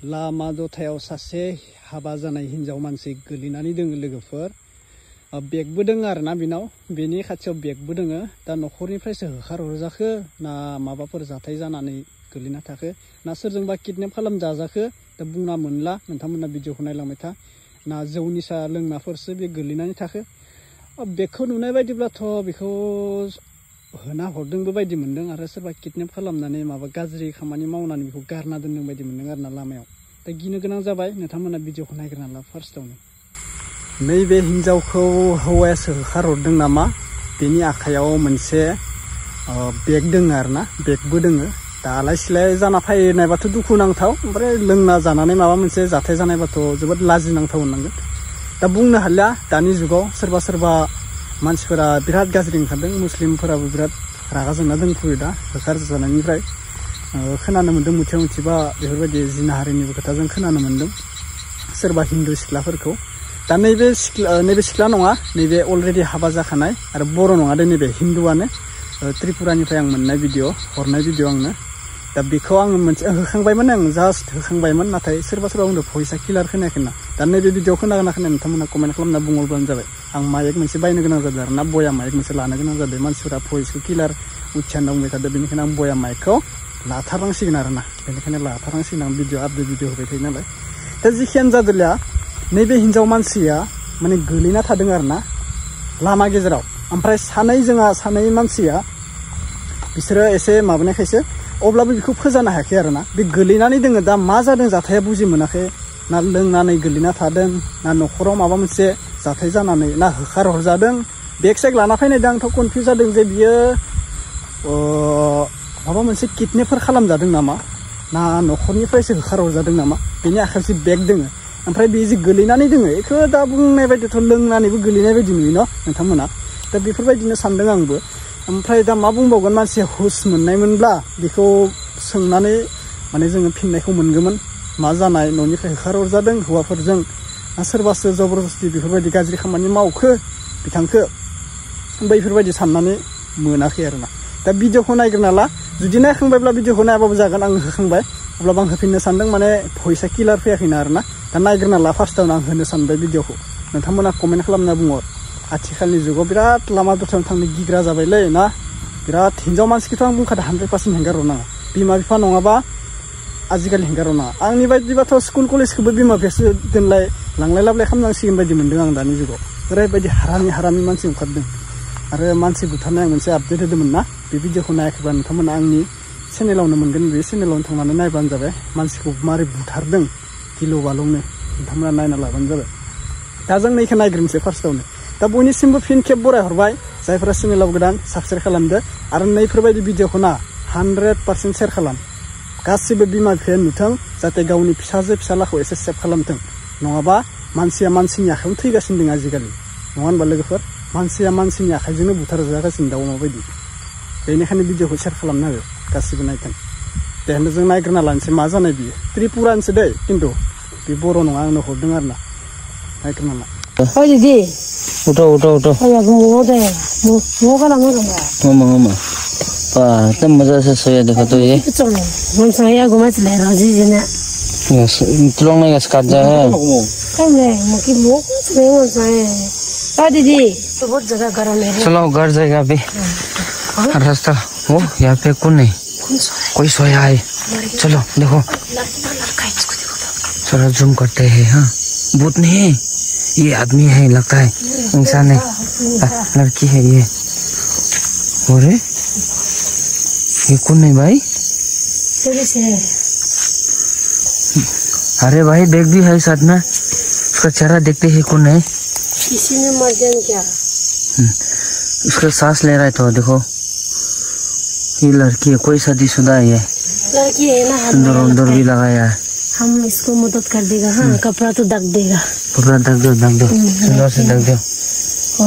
लामा दथायाव सासे हाबा जानाय हिनजाव मानसि गोलैनानै दोङो लोगोफोर बेगबो दोङो आरोना बिनाव बेनि खाथियाव बेगबो दोङो दा न'खरनिफ्रायसो होखारहरजाखो ना माबाफोर जाथाय जानानै गोलैना थाखो ना सोरजोंबा किडनेप खालामजाजाखो दा बुंना मोनला नोंथांमोना भिडिअखौ नायलांबाय था ना जौ निसा लोंनाफोरसो बे गोलैनानै थाखो बेखौ नुनाय बायदिब्लाथ' बेखौ होना हरदोंबो बायदि मोनदों आरो सोरबा किडनेप खालामनानै माबा गाज्रि खामानि मावनानै बेखौ गारना दोनदों बायदि मोनदों आरोना लामायाव दा गिनो गोनां जाबाय नोंथांमोना भिडिअखौ नायग्रोना ला फार्स्टआवनो नैबे हिनजावखौ हौवायासो होखारहरदों नामा बेनि आखायाव मोनसे बेग दोङो आरोना बेगबो दोङो दा आलाय सिलाय जाना फैनायबाथ' दुखु नांथाव ओमफ्राय लोंना जानानै माबा मोनसे जाथाय जानायबाथ' जोबोद लाजिनांथाव होननांगोन दा बुंनो हालिया दानि जुगाव सोरबा मानसिफोरा बिराद गाज्रि ओंखारदों मुस्लिमफोराबो बिराद रागा जोंना दंफैयो दा होखारजानायनिफ्राय खोनानो मोन्दों मुथिबा बेफोरबायदि जिनाहारिनिबो खोथा जों खोनानो मोन्दों सोरबा हिन्दु सिख्लाफोरखौ दा नैबे सिख्ला नङा नैबे अलरेडि हाबा जाखानाय आरो बर' नङा दे नैबे हिन्दुआनो त्रिपुरानिफ्राय आं मोननाय भिडिअ हरनाय भिडिअ आंनो दा बेखौ आङो मोनसे होखांबायमोन आं जास्ट होखांबायमोन नाथाय सोरबा बुंदों भइसआ क्लियार खोनायाखैना दा नैबे भिडिअ खोनागोना खोनाया नोंथांमोना कमेन्ट खालामना बुंहरबानो जाबाय आं माइक मोनसे बायनो गोनां जादों आरोना बया माइक मोनसे लानो गोनां जादों मानसिफोरा भइसखौ क्लियार उच्चारण बुंबाय थादों बेनिखायनो आं बया माइकखौ लाथारनांसिगोन आरोना बेनिखायनो लाथारनांसिगोन आं भिडिअ आपडेट भिडिअ होबाय थायो नालाय दा जिखियानो जादोंला नैबे हिनजाव मानसिया माने गोलैना थादों आरोना लामा गेजेराव ओमफ्राय सानै मानसिया बिसोरो एसे माबानायखायसो अब्लाबो बेखौ फोजानो हायाखै आरोना बे गोलैनानै दोङो दा मा जादों जाथाया बुजि मोनाखै ना लोंनानै गोलैना थादों ना न'खराव माबा मोनसे जाथाय जानानै ना होखारहरजादों बेग सेग लाना फैनायदों आंथ' कनफिउज जादों जे बियो माबा मोनसे किडनेपफोर खालामजादों नामा ना न'खरनिफ्रायसो होखारहरजादों नामा बेनि आखायाव जि बेग दोङो ओमफ्राय बे जि गोलैनानै दोङो बेखौ दा बुंनाय बायदिथ' लोंनानैबो गोलैनाय बायदि नुयो न' नोंथांमोना दा बेफोरबायदिनो सानदों आंबो ओमफ्राय दा मा बुंबावगोन मानसिया हुस मोननायमोनब्ला बेखौ सोंनानै माने जोङो फिननायखौ मोनगौमोन मा जानाय न'निफ्राय होखारहरजादों हौवाफोरजों ना सोरबासो जबरदस्ति बेफोरबायदि गाज्रि खामानि मावखो बिथांखो बैफोरबायदि साननानै मोनाखै आरोना दा भिडिअखौ नायग्रोना ला जुदि नायखांबायब्ला भिडिअखौ नायाबाबो जागोन आं होखांबाय अब्लाबो आं होफिननो सानदों माने भइसआ क्लियार फैयाखैना आरोना दा नायग्रोना ला फार्स्टआवनो आं होनो सानबाय भिडिअखौ नोंथांमोना कमेन्ट खालामना बुंहर आथिखालनि जुगाव बिराद लामा दथायाव थांनो गिग्रा जाबायलै ना बिराद हिनजाव मानसिखौथ' आं बुंखादों 100% हेंगारहरनाङा बिमा बिफा नङाबा आजिखालि हेंगारहरनाङा आंनि बायदिबाथ' स्कुल कलेजखौबो बिमा बिफायासो दोनलाय लांलाय लाबलाय खालामनांसिगोन बायदि मोन्दों आं दानि जुगाव ओरैबायदि हारामि मानसि ओंखारदों आरो मानसि बुथारनाय आं मोनसे आपडेट होदोंमोन ना बे भिडिअखौ नायाखैब्ला नोंथांमोना आंनि चेनेलावनो मोनगोन बे चेनेलावनो थांनानै नायबानो जाबाय मानसिखौ मारै बुथारदों गिलु बालुंनो नोंथांमोना नायना लाबानो जाबाय दा जों नैखौ नायग्रोनोसै फार्स्टआवनो दा बयनिसिमबो फिन खेब बरायहरबाय जायफोरा चेनेलाव गोदान साबस्क्राइब खालामदो आरो नैफोरबायदि भिडिअखौ ना 100% शेयार खालाम गासिबो बिमा बिफाया नुथों जाहाथे गावनि फिसालाखौ एसे सेभ खालामथों नङाबा मानसिया मानसिनि आखायावनो थैगासिनो दं आजिखालि नङा होनबा लोगोफोर मानसिया मानसिनि आखाइजोंनो बुथारजागासिनो दाउ माबायदि बेनिखायनो भिडिअखौ शेयार खालामना हो गासिबो नायथों दे होनबा जों नायग्रोना लानोसै मा जानाय बियो त्रिपुरानिसो दै खिन्थु बे बर' नङा आंनो हरदों आरोना नायग्रोना ला Ôi gì? Udah. Ôi ya mua đây, mua cái nào mua cái nào? Ngomong. Wah, itu masa sesuai dengan itu ya. Itu cuma, mau saya aku masih lera sih jadi. Ya, tolong nih sekarang ya. Kan deh, mungkin mau saya saya. Tadi di, बहुत जगह गरम है। चलो घर जाएगा अभी रास्ता वो यहाँ पे कौन है कोई सोया है चलो देखो चलो जूम करते हैं हाँ भूत नहीं है ये आदमी है लगता है इंसान है लड़की है ये और ये कौन है भाई अरे भाई बैग भी है साथ में उसका चेहरा देखते हैं कौन है किसी ने मर गया क्या उसका सांस ले रहा है तो देखो ये लड़की है कोई शादीशुदा है ये लड़की है ना अंदर भी लगाया है हम इसको मदद कर देगा हाँ कपड़ा तो ढक देगा कपड़ा ढक दो सुंदर से ढक दो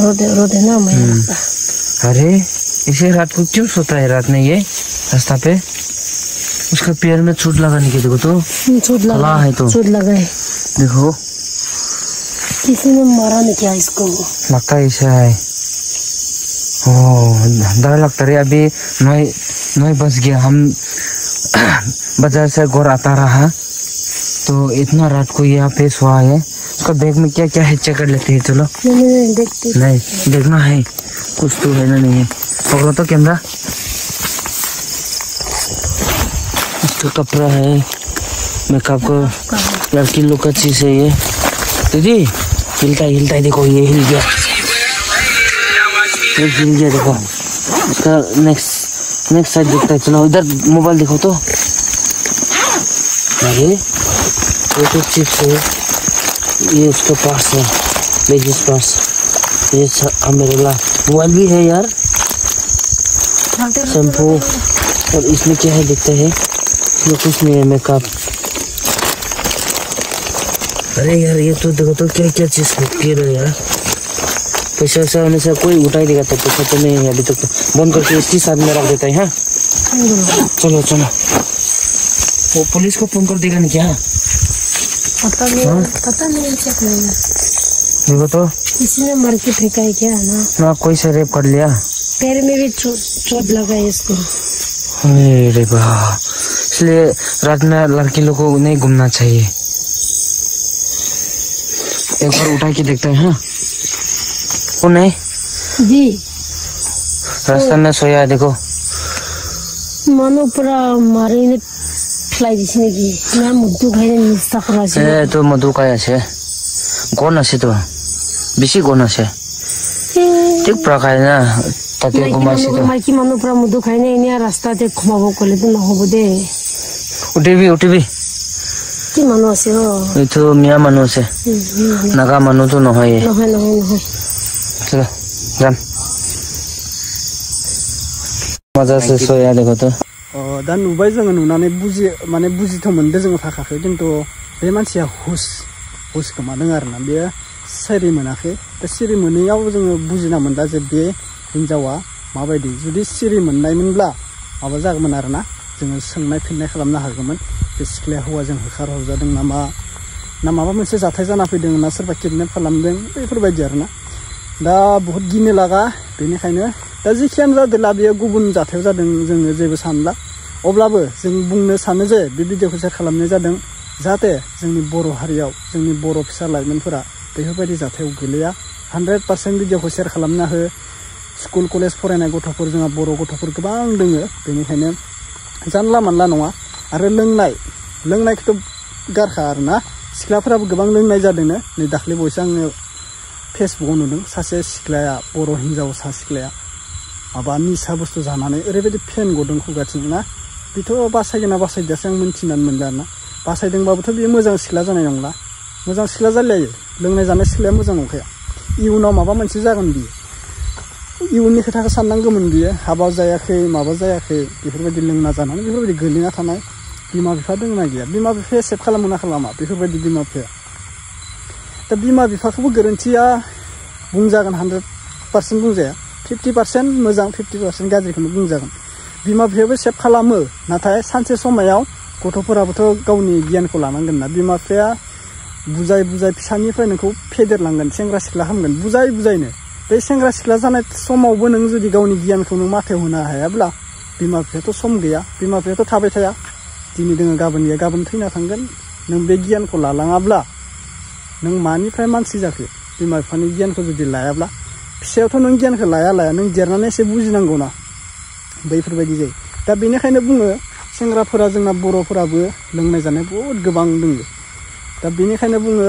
रो दे ना मैं अरे इसे रात को क्यों सोता है रात में ये रास्ता पे उसका पैर में चोट लगाने के देखो तो चोट लगा है तो चोट लगा है देखो किसी ने मारा नहीं क्या इसको लगता है ऐसा है डर लगता है अभी 9 बज गया हम बाजार से घर आता रहा तो इतना रात को यहाँ पे सोया है, उसका बैग में क्या क्या है चेक कर लेते हैं। चलो देखते नहीं देखना है, कुछ तो है ना नहीं है। पकड़ो तो कैमरा। इसका कपड़ा है, मेकअप का लड़की लोग का चीज है ये। दीदी हिलता है देखो, ये हिल गया, ये हिल गया देखो। इसका नेक्स्ट साइड देखता है। चलो इधर मोबाइल देखो तो, अरे ये तो चिप्स है, ये उसका पास है, लेडीज पास, ये अम्ब्रेला, मोबाइल भी है यार, शैम्पू, और इसमें क्या है देखते हैं। ये कुछ नहीं है, मेकअप। अरे यार ये तो देखो तो क्या क्या चीज रखी है यार। पैसा वैसा होने से कोई उठा ही देगा, तब पैसा तो नहीं है अभी तक। तो बंद करके इसकी साथ में रख देता है। हाँ चलो चलो, वो पुलिस को फोन कर देगा नहीं क्या? पता नहीं चेक नहीं। देखो तो किसी ने मार के फेंका है क्या ना? कोई से रेप कर लिया, पैर में भी चोट लगा है इसको। अरे वाह, इसलिए रात में लड़की लोग को नहीं घूमना चाहिए। एक बार उठा के देखते हैं। हाँ वो नहीं जी, रास्ता में सोया है देखो। मानो पूरा मारे ने फ्लाई दिस नेকি ना मुद्दु खाइने निस्ता कराছে। ए तो मधु काय আছে, কোন আছে তো বেশি কোন আছে ঠিক প্রকার না, তাতে ঘুমাইছে তো। মাইকি মানুহ পুৰা মুদ্দু খাইনে এনে ৰাস্তাতে ঘুমাব কলে তো নহব দে। উঠিবি কি মানুহ আছে? এইটো মিয়া মানুহ আছে, নাগা মানুহ তো নহয়। নহয় চলো যাম। मजा से सोया देखो तो। दा नुबाय जोङो नुनानै बुजिथ' मोनदों जोङो फाखाखै, खिन्थु बे मानसिया हुस गोमादों आरोना, बेयो सिरि मोनाखै। दा सिरि मोनैयाव जोङो बुजिना मोनदा जे बे हिनजावा माबायदि। जुदि सिरि मोननायमोनब्ला माबा जागौमोन आरोना, जोङो सोंनाय फिननाय खालामनो हागौमोन। बे सिख्लाया हौवाजों होखारहरजादों नामा, ना माबा मोनसे जाथाय जाना फैदों, ना सोरबा किडनेप खालामदों, बेफोरबायदि आरोना। दा बहुत गिनो लागा, बेनिखायनो दा जेखियानो जादोंला बेयो गुबुन जाथायाव जादों जोङो जेबो सानला। अब्लाबो जों बुंनो सानो जे बे भिडिअखौ शेयार खालामनाय जादों जाहाथे जोंनि बर' हारियाव जोंनि बर' फिसा लाइमोनफोरा बेफोरबायदि जाथायाव गोलैया। 100% भिडिअखौ शेयार खालामना हो। स्कुल कलेज फरायनाय गथ'फोर, जोंहा बर' गथ'फोर गोबां दोङो, बेनिखायनो जानला मानला नङा। आरो लोंनायखौथ' गारखा आरोना, सिख्लाफोराबो गोबां लोंनाय जादोंनो। नै दाख्लै बावैसो आङो फेसबुकाव नुदों, सासे सिख्लाया, बर' हिनजावसा सिख्लाया माबा निसा बुस्थु जानानै ओरैबायदि फेन गदों खुगाथिं ना। बेथ' बासायगोन ना बासायदियासो आं मोनथिनानै मोनदों आरोना। बासायदोंबाबोथ' बेयो मोजां सिख्ला जानाय नंला, मोजां सिख्ला जालायो। लोंनाय जानाय सिख्लाया मोजां नंखाया। इयुनाव माबा मोनसे जागोन बियो, इयुननि खोथाखौ साननांगौमोन बियो। हाबा जायाखै माबा जायाखै, बेफोरबायदि लोंना जानानै बेफोरबायदि गोलैना थानाय बिमा बिफा दङ ना गैया? बिमा बिफाया सेभ खालामो ना खालामा बेफोरबायदि बिमा बिफाया? दा बिमा बिफाखौबो गोरोन्थिया बुंजागोन, 100% बुंजाया। 50% मोजां, 50% गाज्रिखौनो बुंजागोन। बिमा बिफायाबो सेभ खालामो, नाथाय सानसे समायाव गथ'फोराबोथ' गावनि गियानखौ लानांगोन ना। बिमा बिफाया बुजाय फिसानिफ्राय नोंखौ फेदेरलांगोन, सेंग्रा सिख्ला खालामगोन बुजायनो। बे सेंग्रा सिख्ला जानाय समावबो नों जुदि गावनि गियानखौ नों माथायाव होनो हायाब्ला बिमा बिफायाथ' सम गैया, बिमा बिफायाथ' थाबाय थाया। दिनै दोङो गाबोन गैया, गाबोन थैना थांगोन। नों बे गियानखौ लालाङाब्ला नों मानिफ्राय मानसि जाखो? बिमा बिफानि गियानखौ जुदि लायाब्ला, फिसायावथ' नों गियानखौ लाया नों देरनानै एसे बुजिनांगौ ना, बैफोरबायदि जायो। दा बेनिखायनो बुङो सेंग्राफोरा, जोंना बर'फोराबो लोंनाय जानाय बहुद गोबां दङ। दा बेनिखायनो बुङो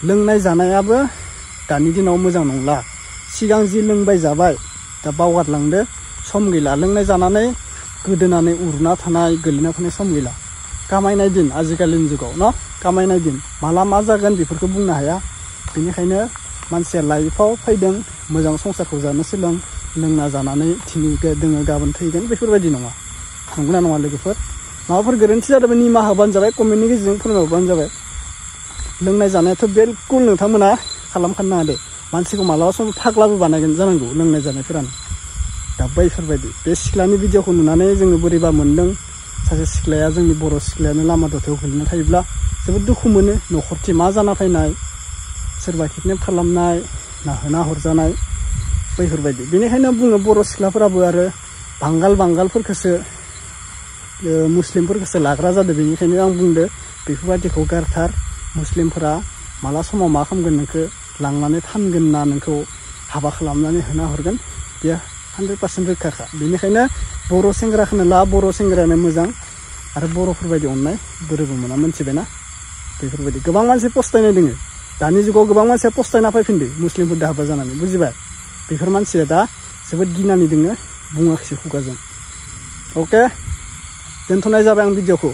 लोंनाय जानायाबो दानि दिनाव मोजां नंला। सिगां जि लोंबाय जाबाय दा बावगारलांदो, सम गैला। लोंनाय जानानै गोदोनानै उरुना थानाय, गोलैना थानाय सम गैला। कामायनाय दिन आजिखालिनि जुगाव न, कामायनाय दिन, माला मा जागोन बेफोरखौ बुंनो हाया। बेनिखायनो मानसिया लाइफआव फैदों, मोजां संसारखौ जानो सोलों। लोंना जानानै दिनै दोङो गाबोन थैगोन बेफोरबायदि नङा। नंगौना नङा लोगोफोर? माबाफोर गोरोन्थि जादोंबा निमाहा होबानो जाबाय, कमेन्टनि गेजेरजों फोरमायहरबानो जाबाय। लोंनाय जानायाथ' बिलकुल नोंथांमोना खालामखानो नाङा दे। मानसिखौ मालाबा समाव फाग्लाबो बानायगोन जानांगौ लोंनाय जानायफोरानो। दा बैफोरबायदि बे सिख्लानि भिडिअखौ नुनानै जोङो बोरैबा मोन्दों। सासे सिख्लाया, जोंनि बर' सिख्लायानो लामा दथायाव गोलैना थायोब्ला जोबोद दुखु मोनो। न'खरथि मा जाना फैनाय, सोरबा किडनेप खालामनाय, नाहोना हरजानाय, बैफोरबायदि। बेनिखायनो बुङो बर' सिख्लाफोराबो आरो बांगालफोरखौसो, मुस्लिमफोरखौसो लाग्रा जादों। बेनिखायनो आं बुंदो बेफोरबायदिखौ गारथार मुस्लिमफोरा माला समाव मा खालामगोन नोंखौ लांनानै फानगोन ना नोंखौ हाबा खालामनानै होना हरगोन बेयो 100% रोखाखा बेनिखायनो बर' सेंग्राखौनो ला बर' सेंग्रायानो मोजां आरो बर'फोरबायदि अननाय बोरैबो मोना मोनथिबायना बेफोरबायदि गोबां मानसि पस्तायनाय दोङो दानि जुगाव गोबां मानसिया पस्तायना फैफिनदो मुस्लिमफोरदो हाबा जानानै बुजिबाय बेफोर मानसिया दा जोबोद गिनानै दोङो बुङाखिसै खुगाजों अके दोनथ'नाय जाबाय आं भिडिअखौ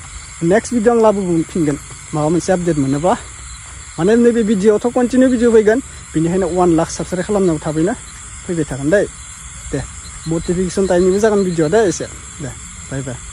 नेक्स्ट भिडिअ आं लाबोफिनगोन माबा मोनसे आपडेट मोनोबा माने नैबे भिडिअआवथ' कन्टिनिउ भिडिअ फैगोन बेनिखायनो 1 लाख साबस्क्राइब खालामनायाव थाबैनो फैबाय थागोन दे मटिभेसन टाइपनिबो जागोन भिडिअ दे एसे दे बाय बाय